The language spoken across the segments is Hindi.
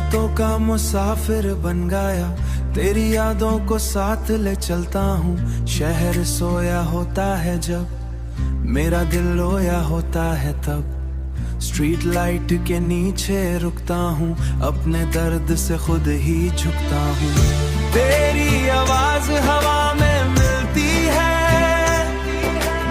रातों का मुसाफिर बन गया, तेरी यादों को साथ ले चलता हूँ। शहर सोया होता है जब, मेरा दिल रोया होता है तब। स्ट्रीट लाइट के नीचे रुकता हूँ, अपने दर्द से खुद ही झुकता हूँ। तेरी आवाज हवा में मिलती है,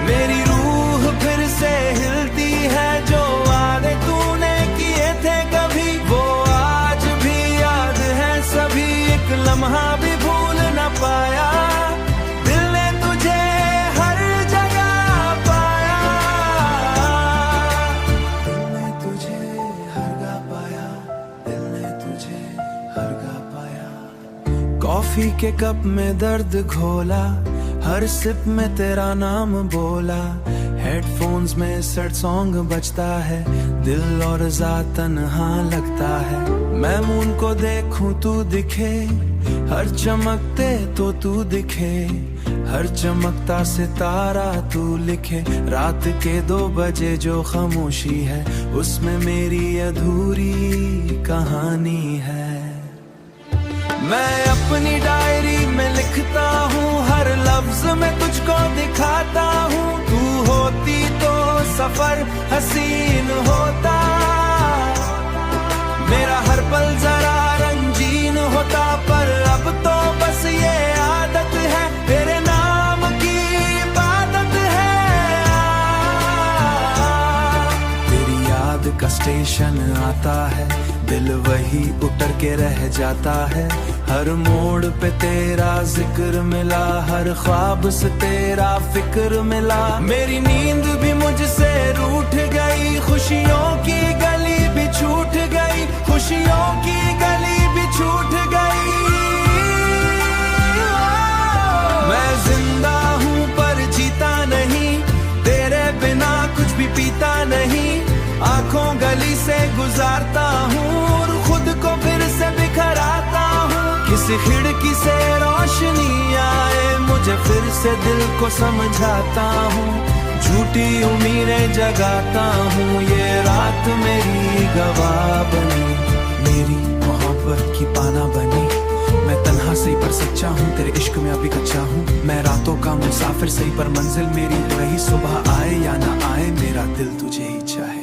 मेरी रूह फिर से हिलती है। जो वादे तूने किए थे कभी, वो आज भी याद है सभी। एक लम्हा भी भूल न पाया, दिल ने तुझे हर जगह पाया। दिल ने तुझे हर गा पाया, दिल ने तुझे हर गा पाया। कॉफी के कप में दर्द घोला, हर सिप में तेरा नाम बोला। हेडफोन्स में सैड सॉन्ग बजता है, दिल और ज़ात तन्हा लगता है। मैं मून को देखूं तू दिखे, हर चमकते तो तू दिखे। हर चमकता सितारा तू लिखे। रात के 2 बजे जो खामोशी है, उसमें मेरी अधूरी कहानी है। मैं अपनी डायरी में लिखता हूँ, हर लफ्ज में तुझको दिखाता हूँ। तू होती तो सफर हसीन होता, मेरा हर पल जरा रंगीन होता। पर अब तो बस ये आदत है, तेरे नाम की इबादत है। तेरी याद का स्टेशन आता है, दिल वही उतर के रह जाता है। हर मोड़ पे तेरा जिक्र मिला, हर ख्वाब से तेरा फिक्र मिला। मेरी नींद भी मुझसे रूठ गई, खुशियों की गली भी छूट गई। खुशियों की गली भी छूट गई। मैं जिंदा हूँ पर जीता नहीं, तेरे बिना कुछ भी पीता नहीं। आंखों गली से गुजारता हूँ, और खुद को फिर से बिखराता हूँ। किसी खिड़की से रोशनी आए, मुझे फिर से दिल को समझाता हूँ। झूठी उम्मीदें जगाता हूँ, ये रात मेरी गवाह बनी। मेरी मोहब्बत की पाना बनी, मैं तन्हा सही पर सच्चा हूँ। तेरे इश्क में अभी कच्चा हूँ, मैं रातों का मुसाफिर सही पर मंजिल मेरी रही। सुबह आए या ना आए, मेरा दिल तुझे ही चाहे।